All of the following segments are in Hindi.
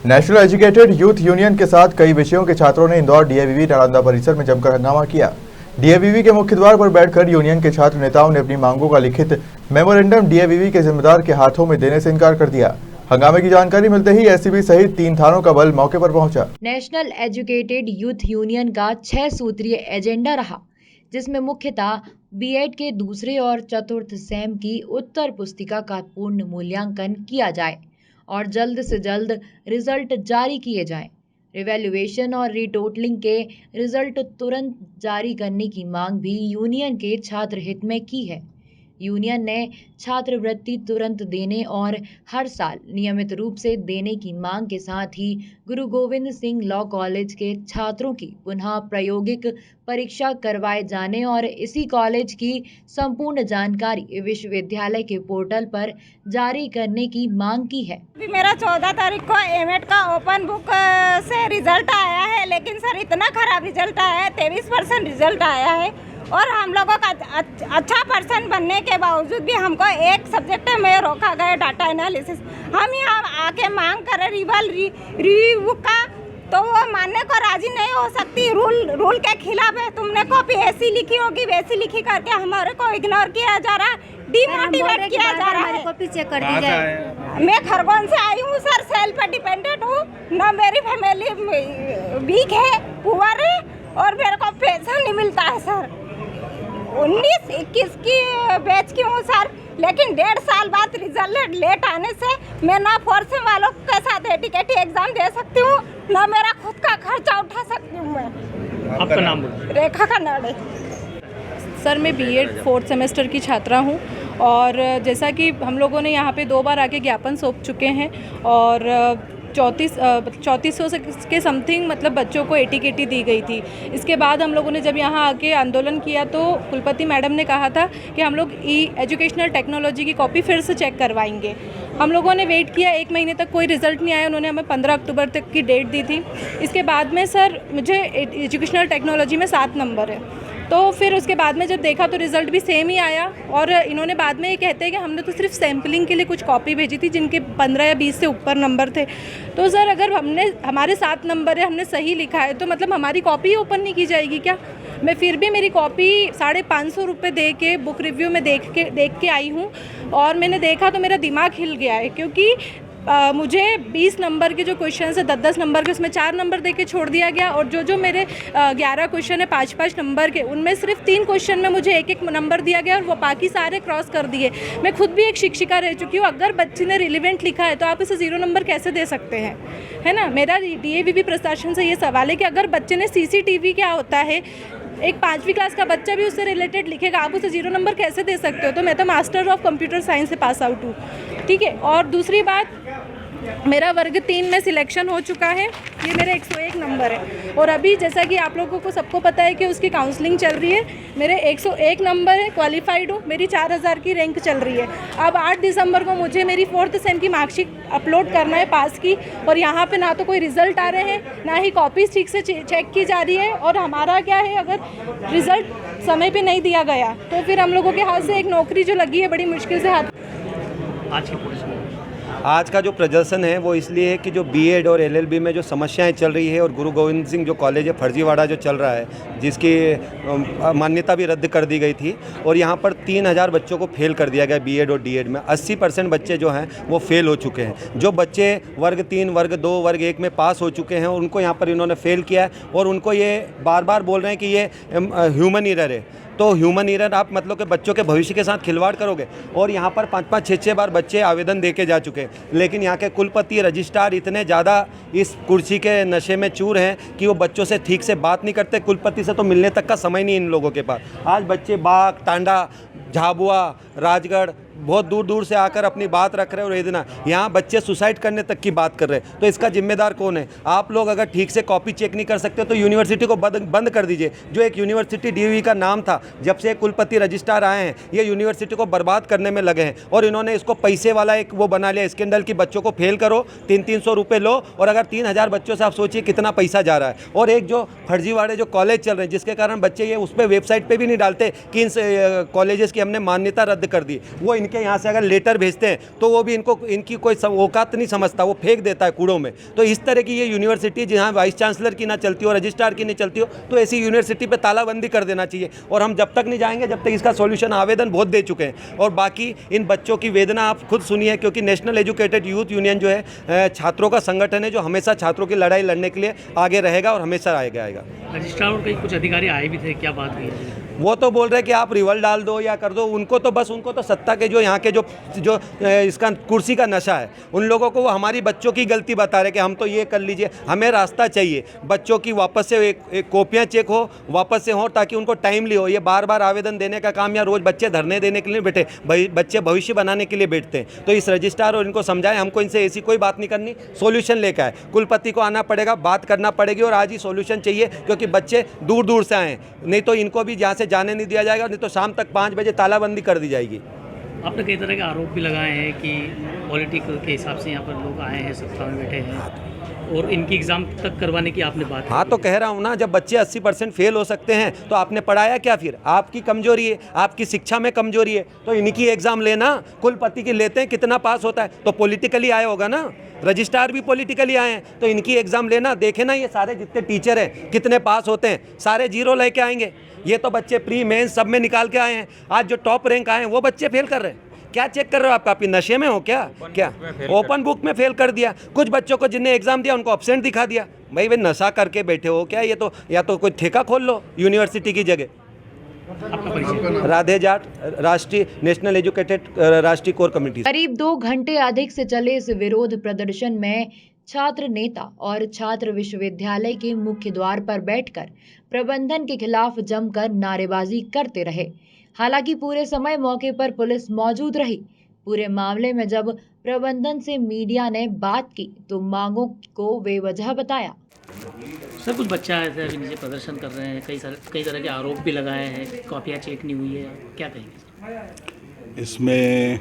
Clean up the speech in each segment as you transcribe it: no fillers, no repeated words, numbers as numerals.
नेशनल एजुकेटेड यूथ यूनियन के साथ कई विषयों के छात्रों ने इंदौर डीएवीवी नालंदा परिसर में जमकर हंगामा किया। डीएवीवी के मुख्य द्वार पर बैठकर यूनियन के छात्र नेताओं ने अपनी मांगों का लिखित मेमोरेंडम डीएवीवी के जिम्मेदार के हाथों में देने से इनकार कर दिया। हंगामे की जानकारी मिलते ही एसीबी सहित 3 थानों का बल मौके पर पहुंचा। नेशनल एजुकेटेड यूथ यूनियन का 6 सूत्रीय एजेंडा रहा, जिसमें मुख्यतः बीएड के दूसरे और चतुर्थ सेम की उत्तर पुस्तिका का पूर्ण मूल्यांकन किया जाए और जल्द से जल्द रिजल्ट जारी किए जाएं। रिवैल्यूएशन और रीटोटलिंग के रिजल्ट तुरंत जारी करने की मांग भी यूनियन के छात्र हित में की है। यूनियन ने छात्रवृत्ति तुरंत देने और हर साल नियमित रूप से देने की मांग के साथ ही गुरु गोविंद सिंह लॉ कॉलेज के छात्रों की पुनः प्रायोगिक परीक्षा करवाए जाने और इसी कॉलेज की संपूर्ण जानकारी विश्वविद्यालय के पोर्टल पर जारी करने की मांग की है। मेरा 14 तारीख को एमएड का ओपन बुक से रिजल्ट आया है, लेकिन सर इतना खराब रिजल्ट आया है, 23% रिजल्ट आया है और हम लोगों का अच्छा परसेंट बनने के बावजूद भी हमको एक सब्जेक्ट में रोका गया, डाटा एनालिसिस। हम यहाँ आके मांग करें रिव्यू का, तो वो मानने को राजी नहीं हो सकती। रूल के खिलाफ है। तुमने कॉपी ऐसी लिखी होगी वैसी लिखी करके हमारे को इग्नोर किया जा रहा है, डिमोटिवेट किया जा रहा है। कॉपी चेक कर दी जाए। मैं खरगोन से आई हूँ सर, सेल्फ डिपेंडेंट हूँ ना, मेरी फैमिली वीक है, पुअर है और मेरे को पैसा नहीं मिलता है सर। 19-21 की बैच की हूँ सर, लेकिन 1.5 साल बाद रिजल्ट लेट आने से मैं ना फोर्थ सेम वालों के साथ एटीकेटी एग्जाम दे सकती हूँ, ना मेरा खुद का खर्चा उठा सकती हूँ। मैं आपका नाम बोलो। रेखा कन्नाडे। सर मैं बीएड 4th सेमेस्टर की छात्रा हूँ और जैसा कि हम लोगों ने यहाँ पे 2 बार आके ज्ञापन सौंप चुके हैं और 3400 के समथिंग मतलब बच्चों को एटीकेटी दी गई थी। इसके बाद हम लोगों ने जब यहाँ आके आंदोलन किया तो कुलपति मैडम ने कहा था कि हम लोग एजुकेशनल टेक्नोलॉजी की कॉपी फिर से चेक करवाएंगे। हम लोगों ने वेट किया, 1 महीने तक कोई रिज़ल्ट नहीं आया। उन्होंने हमें 15 अक्टूबर तक की डेट दी थी। इसके बाद में सर मुझे एजुकेशनल टेक्नोलॉजी में 7 नंबर है, तो फिर उसके बाद में जब देखा तो रिज़ल्ट भी सेम ही आया और इन्होंने बाद में ये कहते हैं कि हमने तो सिर्फ सैम्पलिंग के लिए कुछ कॉपी भेजी थी जिनके 15 या 20 से ऊपर नंबर थे। तो सर अगर हमारे 7 नंबर है, हमने सही लिखा है, तो मतलब हमारी कॉपी ही ओपन नहीं की जाएगी क्या? मैं फिर भी मेरी कॉपी 550 रुपये दे के बुक रिव्यू में देख के आई हूँ और मैंने देखा तो मेरा दिमाग हिल गया है, क्योंकि मुझे 20 नंबर के जो क्वेश्चन है 10-10 नंबर के, उसमें 4 नंबर दे के छोड़ दिया गया और जो मेरे 11 क्वेश्चन है 5-5 नंबर के, उनमें सिर्फ 3 क्वेश्चन में मुझे 1-1 नंबर दिया गया और वो बाकी सारे क्रॉस कर दिए। मैं खुद भी एक शिक्षिका रह चुकी हूँ। अगर बच्चे ने रिलेवेंट लिखा है तो आप इसे 0 नंबर कैसे दे सकते हैं, है ना? मेरा डीएवीवी प्रशासन से ये सवाल है कि अगर बच्चे ने सीसीटीवी क्या होता है, एक 5वीं क्लास का बच्चा भी उससे रिलेटेड लिखेगा, आप उसे 0 नंबर कैसे दे सकते हो? तो मैं तो मास्टर ऑफ कंप्यूटर साइंस से पास आउट हूँ, ठीक है। और दूसरी बात, मेरा वर्ग 3 में सिलेक्शन हो चुका है, ये मेरा 101 नंबर है और अभी जैसा कि आप लोगों को सबको पता है कि उसकी काउंसलिंग चल रही है। मेरे 101 नंबर है, क्वालिफाइड हूँ, मेरी 4000 की रैंक चल रही है। अब 8 दिसंबर को मुझे मेरी 4th सेम की मार्कशीट अपलोड करना है पास की, और यहाँ पे ना तो कोई रिज़ल्ट आ रहे हैं, ना ही कॉपीज़ ठीक से चेक की जा रही है। और हमारा क्या है, अगर रिज़ल्ट समय पर नहीं दिया गया तो फिर हम लोगों के हाथ से एक नौकरी जो लगी है बड़ी मुश्किल से हाथ। आज का जो प्रदर्शन है वो इसलिए है कि जो बीएड और एलएलबी में जो समस्याएं चल रही है और गुरु गोविंद सिंह जो कॉलेज है फर्जीवाड़ा जो चल रहा है, जिसकी मान्यता भी रद्द कर दी गई थी और यहाँ पर 3000 बच्चों को फेल कर दिया गया बीएड और डीएड में। 80% बच्चे जो हैं वो फेल हो चुके हैं। जो बच्चे वर्ग 3, वर्ग 2, वर्ग 1 में पास हो चुके हैं उनको यहाँ पर इन्होंने फेल किया है और उनको ये बार बार बोल रहे हैं कि ये ह्यूमन एरर है। तो ह्यूमन एरर आप मतलब कि बच्चों के भविष्य के साथ खिलवाड़ करोगे। और यहाँ पर 5-5, 6-6 बार बच्चे आवेदन दे के जा चुके हैं, लेकिन यहाँ के कुलपति रजिस्ट्रार इतने ज़्यादा इस कुर्सी के नशे में चूर हैं कि वो बच्चों से ठीक से बात नहीं करते। कुलपति से तो मिलने तक का समय नहीं इन लोगों के पास। आज बच्चे बाग, टांडा, झाबुआ, राजगढ़ बहुत दूर दूर से आकर अपनी बात रख रहे हैं और इतना यहाँ बच्चे सुसाइड करने तक की बात कर रहे हैं। तो इसका जिम्मेदार कौन है? आप लोग अगर ठीक से कॉपी चेक नहीं कर सकते तो यूनिवर्सिटी को बंद कर दीजिए। जो एक यूनिवर्सिटी डीवी का नाम था, जब से कुलपति रजिस्ट्रार आए हैं ये यूनिवर्सिटी को बर्बाद करने में लगे हैं और इन्होंने इसको पैसे वाला एक वो बना लिया स्कैंडल की बच्चों को फेल करो, 300-300 रुपये लो और अगर 3000 बच्चों से आप सोचिए कितना पैसा जा रहा है। और एक जो फर्जीवाड़े जो कॉलेज चल रहे हैं जिसके कारण बच्चे ये उस पर वेबसाइट पर भी नहीं डालते कि इन कॉलेजेस की हमने मान्यता रद्द कर दी, वो इनके यहाँ से अगर लेटर भेजते हैं तो वो भी इनकी कोई औकात नहीं समझता, वो फेंक देता है कूड़ों में। तो इस तरह की ये यूनिवर्सिटी जहाँ वाइस चांसलर की ना चलती हो, रजिस्ट्रार की नहीं चलती हो, तो ऐसी यूनिवर्सिटी पे तालाबंदी कर देना चाहिए। और हम जब तक नहीं जाएंगे जब तक इसका सॉल्यूशन आवेदन बहुत दे चुके हैं। और बाकी इन बच्चों की वेदना आप खुद सुनिए, क्योंकि नेशनल एजुकेटेड यूथ यूनियन जो है छात्रों का संगठन है जो हमेशा छात्रों की लड़ाई लड़ने के लिए आगे रहेगा और हमेशा आएगा। रजिस्ट्रार और कई कुछ अधिकारी आए भी थे, क्या बात हुई है? वो तो बोल रहे हैं कि आप रिवॉल्व डाल दो या कर दो, उनको तो सत्ता के जो यहाँ के जो इसका कुर्सी का नशा है, उन लोगों को वो हमारी बच्चों की गलती बता रहे कि हम तो ये कर लीजिए। हमें रास्ता चाहिए, बच्चों की वापस से एक कॉपियाँ चेक हो, वापस से हो, ताकि उनको टाइमली हो। ये बार बार आवेदन देने का काम या रोज़ बच्चे धरने देने के लिए बैठे, बच्चे भविष्य बनाने के लिए बैठते हैं। तो इस रजिस्ट्रार और इनको समझाएं, हमको इनसे ऐसी कोई बात नहीं करनी, सोल्यूशन लेकर आए। कुलपति को आना पड़ेगा, बात करना पड़ेगी और आज ही सोल्यूशन चाहिए, क्योंकि बच्चे दूर दूर से आए, नहीं तो इनको भी यहाँ से जाने नहीं दिया जाएगा, नहीं तो शाम तक 5 बजे तालाबंदी कर दी जाएगी। आपने कई तरह के आरोप भी लगाए हैं कि पॉलिटिकल के हिसाब से यहाँ पर लोग आए हैं, सत्ता में बैठे हैं और इनकी एग्ज़ाम तक करवाने की आपने बात। हाँ, तो कह रहा हूँ ना, जब बच्चे 80% फेल हो सकते हैं तो आपने पढ़ाया क्या? फिर आपकी कमजोरी है, आपकी शिक्षा में कमजोरी है, तो इनकी एग्ज़ाम लेना। कुलपति की लेते हैं, कितना पास होता है, तो पॉलिटिकली आया होगा ना। रजिस्ट्रार भी पॉलिटिकली आए हैं, तो इनकी एग्ज़ाम लेना। देखे ना, ये सारे जितने टीचर हैं कितने पास होते हैं, सारे 0 लेके आएंगे। ये तो बच्चे प्री मेंस सब में निकाल के आए हैं। आज जो टॉप रैंक आए हैं वो बच्चे फेल कर रहे हैं। क्या चेक कर रहे हो आप? कापी नशे में हो क्या? ओपन बुक में फेल कर दिया। कुछ बच्चों को जिन्हें एग्जाम दिया उनको एब्सेंट दिखा दिया। भाई वे नशा करके बैठे हो क्या? ये तो या तो कोई ठेका खोल लो यूनिवर्सिटी की जगह। राधे जाट, राष्ट्रीय नेशनल एजुकेटेड राष्ट्रीय कोर कमेटी। करीब 2 घंटे अधिक से चले इस विरोध प्रदर्शन में छात्र नेता और छात्र विश्वविद्यालय के मुख्य द्वार पर बैठकर प्रबंधन के खिलाफ जमकर नारेबाजी करते रहे। हालांकि पूरे समय मौके पर पुलिस मौजूद रही। पूरे मामले में जब प्रबंधन से मीडिया ने बात की तो मांगों को बेवजह बताया। सर, कुछ बच्चा ऐसे अभी नीचे प्रदर्शन कर रहे हैं, कई तरह के आरोप भी लगाए हैं, कॉपियाँ चेक नहीं हुई है, क्या कहेंगे? इसमें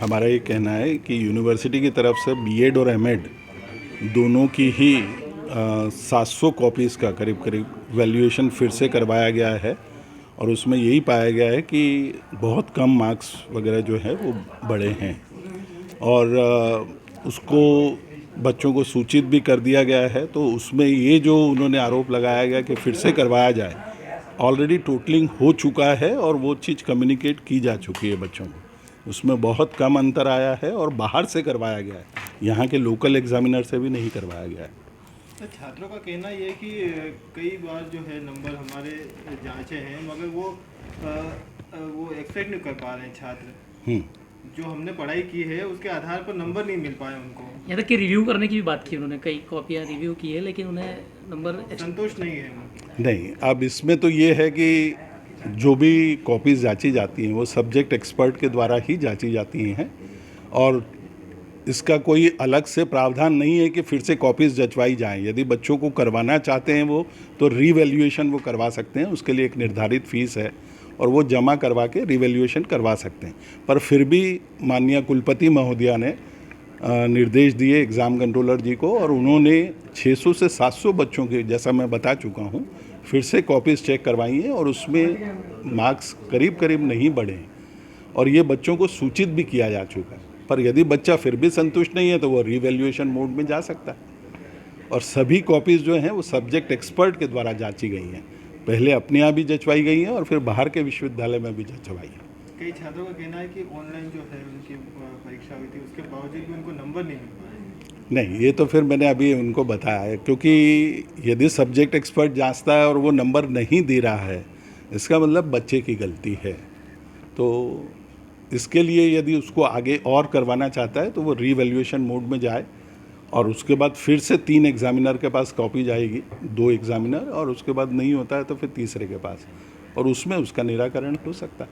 हमारा ये कहना है कि यूनिवर्सिटी की तरफ से बीएड और एमएड दोनों की ही 700 कॉपीज़ का करीब वैल्यूएशन फिर से करवाया गया है और उसमें यही पाया गया है कि बहुत कम मार्क्स वगैरह जो है वो बड़े हैं और उसको बच्चों को सूचित भी कर दिया गया है। तो उसमें ये जो उन्होंने आरोप लगाया गया कि फिर से करवाया जाए, ऑलरेडी टोटलिंग हो चुका है और वो चीज़ कम्युनिकेट की जा चुकी है बच्चों को। उसमें बहुत कम अंतर आया है और बाहर से करवाया गया है, यहाँ के लोकल एग्जामिनर से भी नहीं करवाया गया है। छात्रों का कहना ये है कि कई बार जो है नंबर हमारे जांचे हैं मगर वो एक्सेप्ट नहीं कर पा रहे हैं छात्र। जो हमने पढ़ाई की है उसके आधार पर नंबर नहीं मिल पाए उनको। यहाँ तक कि रिव्यू करने की भी बात की उन्होंने, कई कॉपियाँ रिव्यू की है लेकिन उन्हें नंबर संतुष्ट नहीं है। नहीं, अब इसमें तो ये है कि जो भी कॉपीज़ जांची जाती हैं वो सब्जेक्ट एक्सपर्ट के द्वारा ही जांची जाती हैं और इसका कोई अलग से प्रावधान नहीं है कि फिर से कॉपीज़ जचवाई जाएं। यदि बच्चों को करवाना चाहते हैं वो तो रीवैल्यूएशन वो करवा सकते हैं, उसके लिए एक निर्धारित फ़ीस है और वो जमा करवा के रीवैल्यूएशन करवा सकते हैं। पर फिर भी माननीय कुलपति महोदया ने निर्देश दिए एग्ज़ाम कंट्रोलर जी को और उन्होंने 600 से 700 बच्चों के, जैसा मैं बता चुका हूँ, फिर से कॉपीज़ चेक करवाई हैं और उसमें मार्क्स करीब नहीं बढ़े और ये बच्चों को सूचित भी किया जा चुका है। पर यदि बच्चा फिर भी संतुष्ट नहीं है तो वो रीवैल्यूएशन मोड में जा सकता है और सभी कॉपीज़ जो हैं वो सब्जेक्ट एक्सपर्ट के द्वारा जांची गई हैं। पहले अपने यहाँ भी जचवाई गई हैं और फिर बाहर के विश्वविद्यालय में भी जचवाई है। कई छात्रों का कहना है कि ऑनलाइन जो है उनकी परीक्षा हुई थी उसके बावजूद भी उनको नंबर नहीं मिल पाए। नहीं, ये तो फिर मैंने अभी उनको बताया है, क्योंकि यदि सब्जेक्ट एक्सपर्ट जांचता है और वो नंबर नहीं दे रहा है इसका मतलब बच्चे की गलती है। तो इसके लिए यदि उसको आगे और करवाना चाहता है तो वो रीवैल्यूएशन मोड में जाए और उसके बाद फिर से 3 एग्जामिनर के पास कॉपी जाएगी, 2 एग्जामिनर, और उसके बाद नहीं होता है तो फिर तीसरे के पास, और उसमें उसका निराकरण हो सकता है।